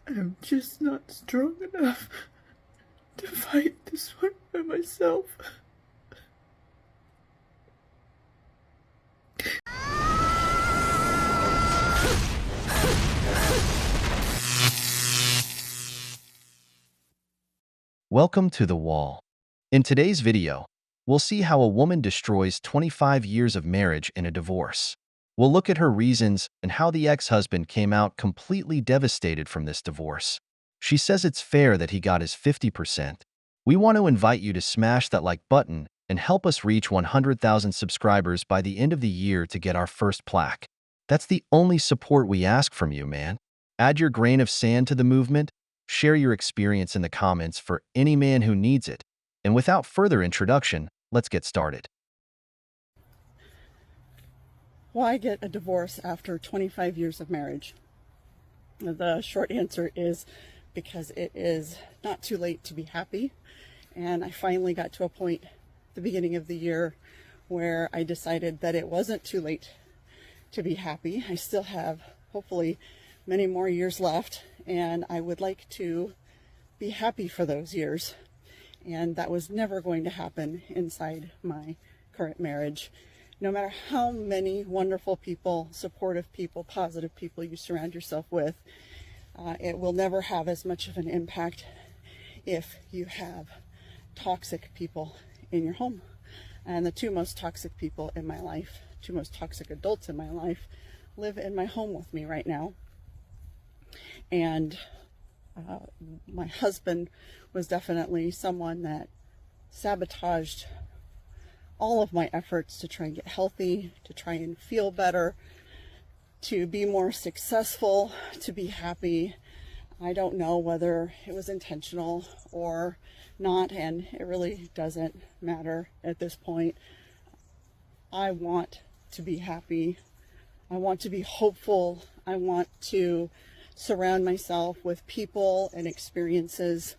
I'm just not strong enough to fight this one by myself. Welcome to The Wall. In today's video, we'll see how a woman destroys 25 years of marriage in a divorce. We'll look at her reasons and how the ex-husband came out completely devastated from this divorce. She says it's fair that he got his 50%. We want to invite you to smash that like button and help us reach 100,000 subscribers by the end of the year to get our first plaque. That's the only support we ask from you, man. Add your grain of sand to the movement. Share your experience in the comments for any man who needs it. And without further introduction, let's get started. Why get a divorce after 25 years of marriage? The short answer is because it is not too late to be happy. And I finally got to a point at the beginning of the year where I decided that it wasn't too late to be happy. I still have, hopefully, many more years left, and I would like to be happy for those years. And that was never going to happen inside my current marriage. No matter how many wonderful people, supportive people, positive people you surround yourself with, it will never have as much of an impact if you have toxic people in your home. And the two most toxic people in my life, two most toxic adults in my life, live in my home with me right now. And my husband was definitely someone that sabotaged all of my efforts to try and get healthy, to try and feel better, to be more successful, to be happy. I don't know whether it was intentional or not, and it really doesn't matter at this point. I want to be happy. I want to be hopeful. I want to surround myself with people and experiences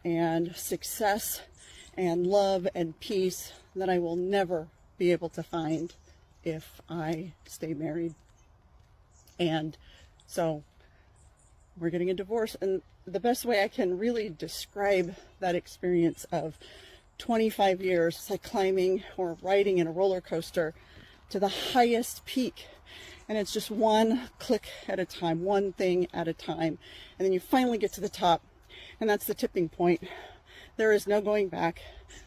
and success and love and peace that I will never be able to find if I stay married. And so we're getting a divorce, and the best way I can really describe that experience of 25 years, it's like climbing or riding in a roller coaster to the highest peak. And it's just one click at a time, one thing at a time. And then you finally get to the top, and that's the tipping point. There is no going back.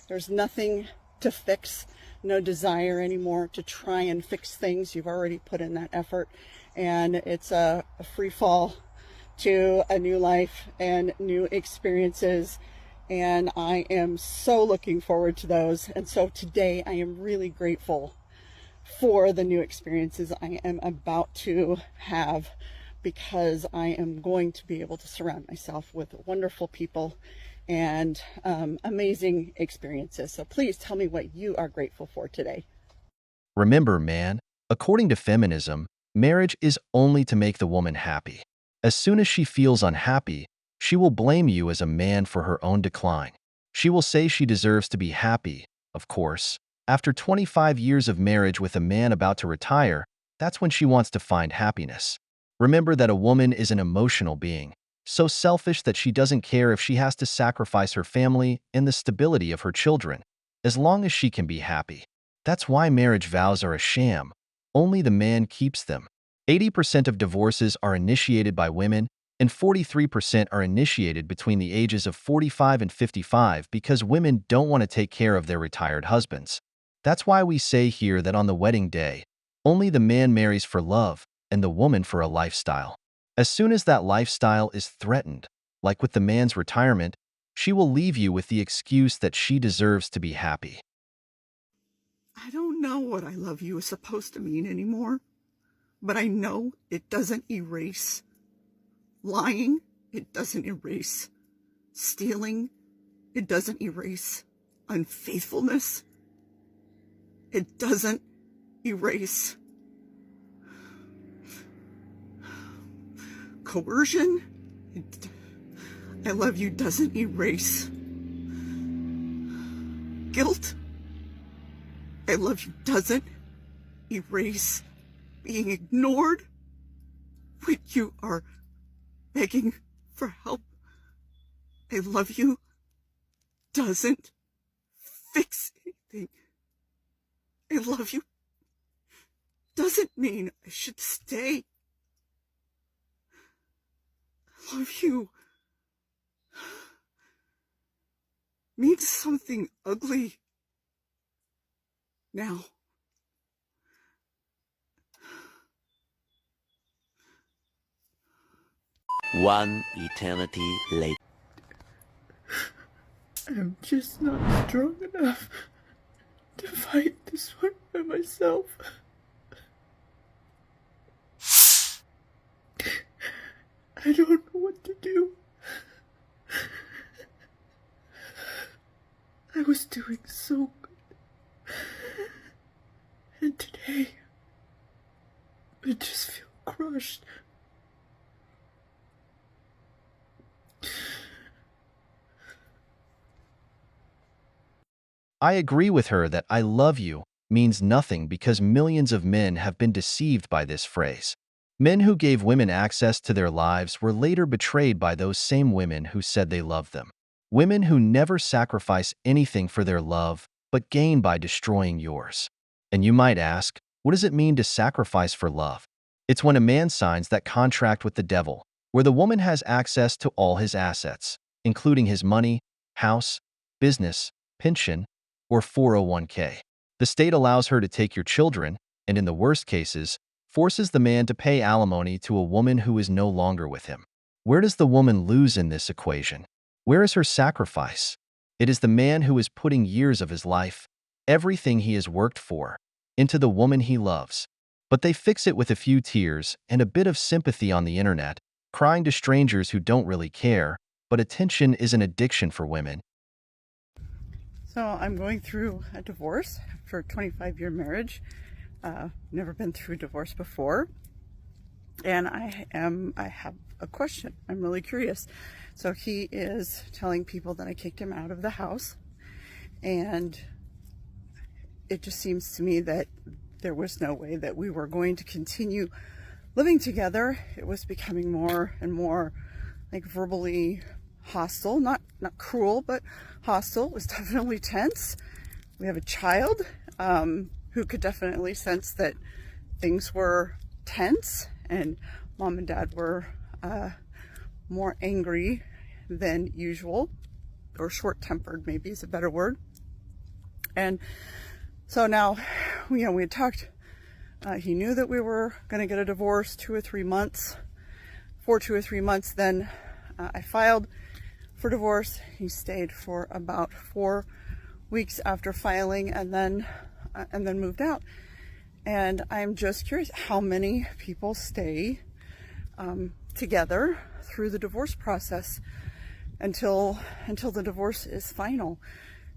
There's nothing to fix, no desire anymore to try and fix things. You've already put in that effort, and it's a free fall to a new life and new experiences. And I am so looking forward to those. And so today I am really grateful for the new experiences I am about to have, because I am going to be able to surround myself with wonderful people and amazing experiences. So please tell me what you are grateful for today. Remember, man, according to feminism, marriage is only to make the woman happy. As soon as she feels unhappy, she will blame you as a man for her own decline. She will say she deserves to be happy, of course. After 25 years of marriage with a man about to retire, that's when she wants to find happiness. Remember that a woman is an emotional being, so selfish that she doesn't care if she has to sacrifice her family and the stability of her children, as long as she can be happy. That's why marriage vows are a sham. Only the man keeps them. 80% of divorces are initiated by women, and 43% are initiated between the ages of 45 and 55 because women don't want to take care of their retired husbands. That's why we say here that on the wedding day, only the man marries for love and the woman for a lifestyle. As soon as that lifestyle is threatened, like with the man's retirement, she will leave you with the excuse that she deserves to be happy. I don't know what I love you is supposed to mean anymore, but I know it doesn't erase lying. It doesn't erase stealing. It doesn't erase unfaithfulness. It doesn't erase coercion. I love you doesn't erase guilt. I love you doesn't erase being ignored when you are begging for help. I love you doesn't fix anything. I love you doesn't mean I should stay. I love you means something ugly now. One eternity later. I'm just not strong enough to fight this one by myself. I don't know what to do. I was doing so good. And today, I just feel crushed. I agree with her that I love you means nothing because millions of men have been deceived by this phrase. Men who gave women access to their lives were later betrayed by those same women who said they loved them. Women who never sacrifice anything for their love but gain by destroying yours. And you might ask, what does it mean to sacrifice for love? It's when a man signs that contract with the devil, where the woman has access to all his assets, including his money, house, business, pension, or 401k. The state allows her to take your children, and in the worst cases, forces the man to pay alimony to a woman who is no longer with him. Where does the woman lose in this equation? Where is her sacrifice? It is the man who is putting years of his life, everything he has worked for, into the woman he loves. But they fix it with a few tears and a bit of sympathy on the internet, crying to strangers who don't really care, but attention is an addiction for women. So I'm going through a divorce after a 25-year marriage. Never been through divorce before. And I have a question. I'm really curious. So he is telling people that I kicked him out of the house. And it just seems to me that there was no way that we were going to continue living together. It was becoming more and more like verbally hostile, not cruel, but hostile. It was definitely tense. We have a child who could definitely sense that things were tense, and mom and dad were more angry than usual, or short-tempered maybe is a better word. And so now, we had talked, he knew that we were going to get a divorce 2 or 3 months. For 2 or 3 months, then I filed for divorce. He stayed for about 4 weeks after filing, and then moved out. And I'm just curious, how many people stay together through the divorce process until the divorce is final?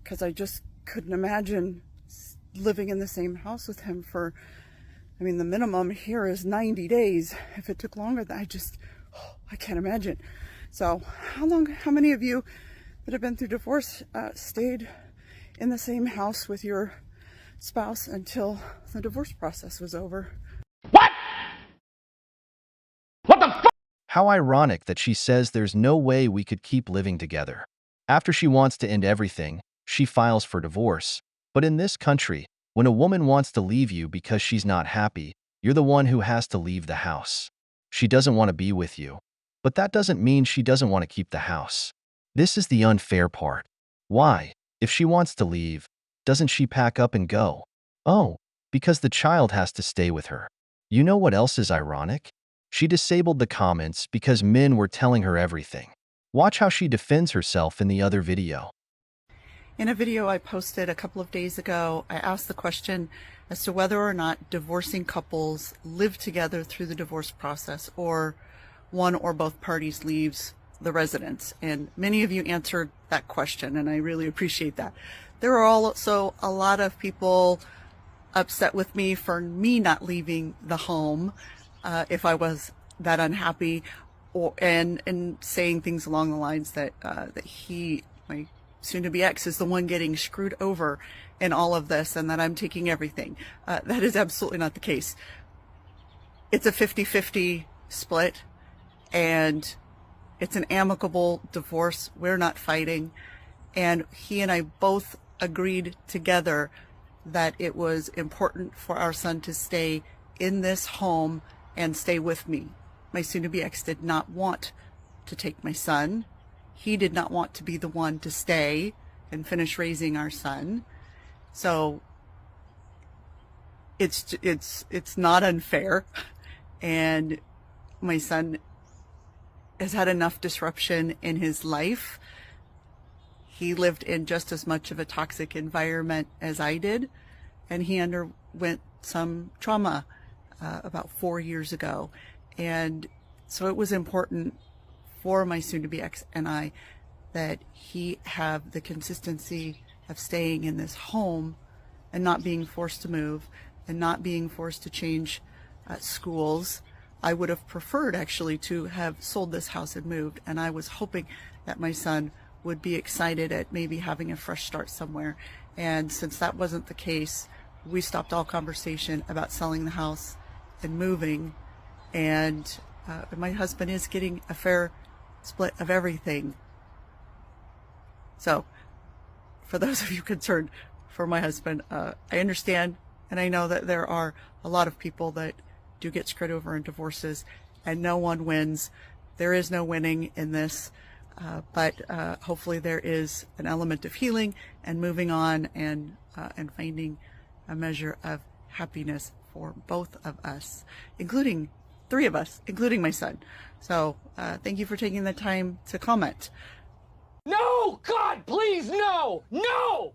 Because I just couldn't imagine living in the same house with him for, the minimum here is 90 days. If it took longer, I can't imagine. So how many of you that have been through divorce stayed in the same house with your spouse until the divorce process was over? How ironic that she says there's no way we could keep living together. After she wants to end everything, she files for divorce. But in this country, when a woman wants to leave you because she's not happy, you're the one who has to leave the house. She doesn't want to be with you. But that doesn't mean she doesn't want to keep the house. This is the unfair part. Why, if she wants to leave, doesn't she pack up and go? Oh, because the child has to stay with her. You know what else is ironic? She disabled the comments because men were telling her everything. Watch how she defends herself in the other video. In a video I posted a couple of days ago, I asked the question as to whether or not divorcing couples live together through the divorce process, or one or both parties leaves the residence. And many of you answered that question, and I really appreciate that. There are also a lot of people upset with me for me not leaving the home if I was that unhappy, and saying things along the lines that my soon-to-be ex, is the one getting screwed over in all of this, and that I'm taking everything. That is absolutely not the case. It's a 50-50 split, and It's an amicable divorce. We're not fighting. And he and I both agreed together that it was important for our son to stay in this home and stay with me. My soon-to-be ex did not want to take my son. He did not want to be the one to stay and finish raising our son. So it's not unfair. And my son has had enough disruption in his life. He lived in just as much of a toxic environment as I did, and he underwent some trauma about 4 years ago. And so it was important for my soon-to-be ex and I that he have the consistency of staying in this home and not being forced to move and not being forced to change schools. I would have preferred actually to have sold this house and moved, and I was hoping that my son would be excited at maybe having a fresh start somewhere. And since that wasn't the case, we stopped all conversation about selling the house and moving. And my husband is getting a fair split of everything. So for those of you concerned for my husband, I understand, and I know that there are a lot of people that do get screwed over in divorces, and no one wins. There is no winning in this. But hopefully there is an element of healing and moving on and finding a measure of happiness for both of us, including 3 of us, including my son. So thank you for taking the time to comment. No! God, please, no! No!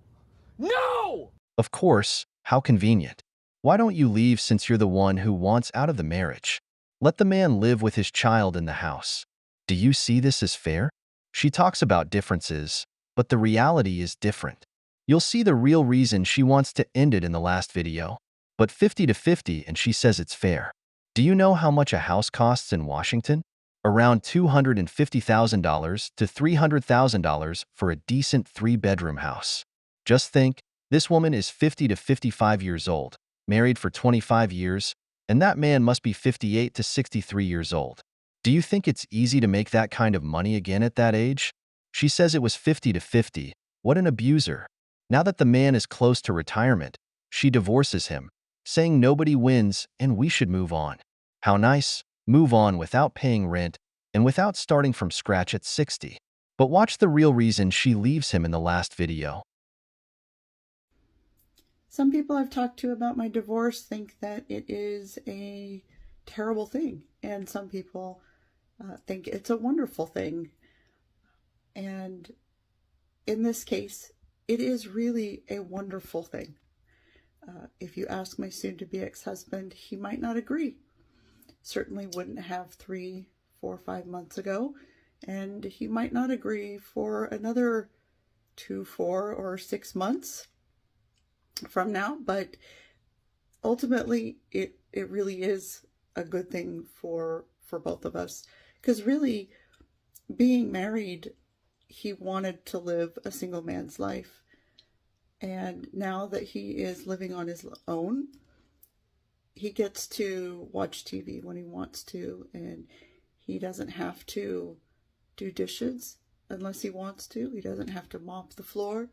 No! Of course, how convenient. Why don't you leave since you're the one who wants out of the marriage? Let the man live with his child in the house. Do you see this as fair? She talks about differences, but the reality is different. You'll see the real reason she wants to end it in the last video. But 50-50 and she says it's fair. Do you know how much a house costs in Washington? Around $250,000 to $300,000 for a decent 3-bedroom house. Just think, this woman is 50 to 55 years old, married for 25 years, and that man must be 58 to 63 years old. Do you think it's easy to make that kind of money again at that age? She says it was 50-50. What an abuser. Now that the man is close to retirement, she divorces him, saying nobody wins and we should move on. How nice. Move on without paying rent and without starting from scratch at 60. But watch the real reason she leaves him in the last video. Some people I've talked to about my divorce think that it is a terrible thing, and some people think it's a wonderful thing. And in this case, it is really a wonderful thing. If you ask my soon-to-be ex-husband, he might not agree. Certainly wouldn't have 3, 4, 5 months ago, and he might not agree for another 2, 4, or 6 months from now, but ultimately it really is a good thing for both of us, because really being married, he wanted to live a single man's life, and now that he is living on his own, he gets to watch TV when he wants to, and he doesn't have to do dishes unless he wants to. He doesn't have to mop the floor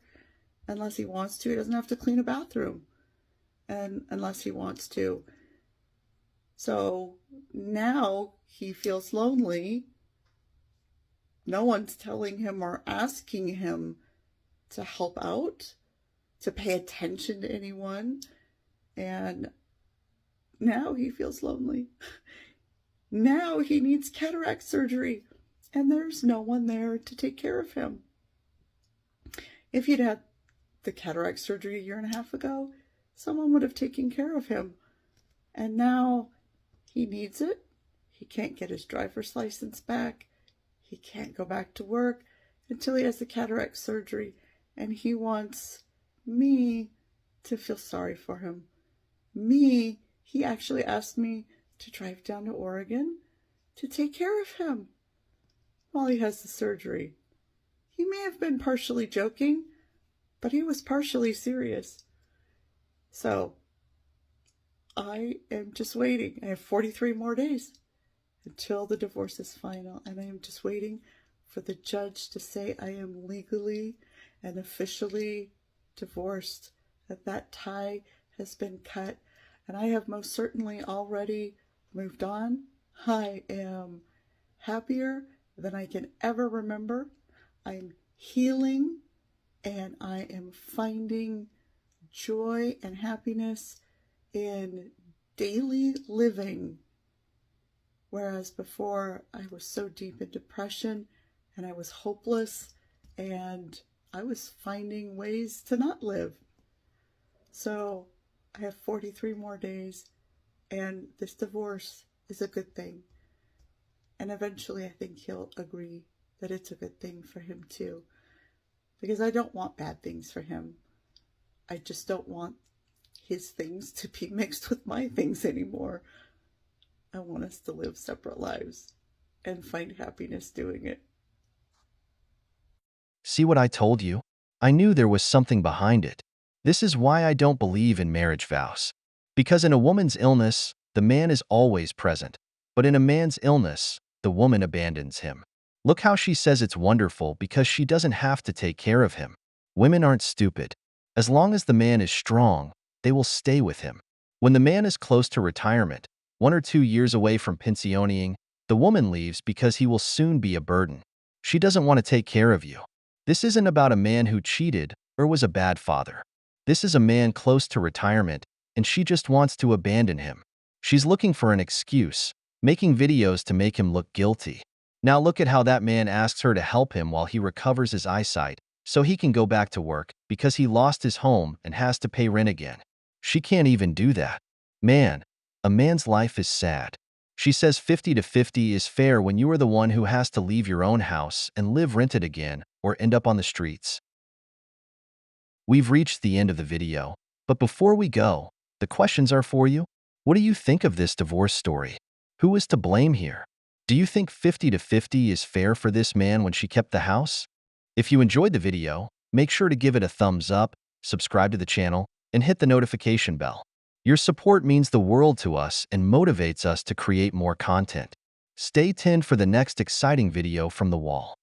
unless he wants to. He doesn't have to clean a bathroom unless he wants to. So now he feels lonely. No one's telling him or asking him to help out, to pay attention to anyone. And now he feels lonely. Now he needs cataract surgery, and there's no one there to take care of him. If he'd had the cataract surgery 1.5 years ago, someone would have taken care of him. And now he needs it. He can't get his driver's license back. He can't go back to work until he has the cataract surgery. And he wants me to feel sorry for him. He actually asked me to drive down to Oregon to take care of him while he has the surgery. He may have been partially joking, but he was partially serious. So I am just waiting. I have 43 more days, until the divorce is final, and I am just waiting for the judge to say I am legally and officially divorced, that tie has been cut, and I have most certainly already moved on. I am happier than I can ever remember. I'm healing, and I am finding joy and happiness in daily living. Whereas before, I was so deep in depression and I was hopeless and I was finding ways to not live. So I have 43 more days, and this divorce is a good thing. And eventually I think he'll agree that it's a good thing for him too. Because I don't want bad things for him. I just don't want his things to be mixed with my things anymore. I want us to live separate lives and find happiness doing it. See what I told you? I knew there was something behind it. This is why I don't believe in marriage vows. Because in a woman's illness, the man is always present. But in a man's illness, the woman abandons him. Look how she says it's wonderful because she doesn't have to take care of him. Women aren't stupid. As long as the man is strong, they will stay with him. When the man is close to retirement, 1 or 2 years away from pensioning, the woman leaves because he will soon be a burden. She doesn't want to take care of you. This isn't about a man who cheated or was a bad father. This is a man close to retirement, and she just wants to abandon him. She's looking for an excuse, making videos to make him look guilty. Now look at how that man asks her to help him while he recovers his eyesight so he can go back to work because he lost his home and has to pay rent again. She can't even do that. Man, a man's life is sad. She says 50-50 is fair when you are the one who has to leave your own house and live rented again or end up on the streets. We've reached the end of the video, but before we go, the questions are for you. What do you think of this divorce story? Who is to blame here? Do you think 50-50 is fair for this man when she kept the house? If you enjoyed the video, make sure to give it a thumbs up, subscribe to the channel, and hit the notification bell. Your support means the world to us and motivates us to create more content. Stay tuned for the next exciting video from The Wall.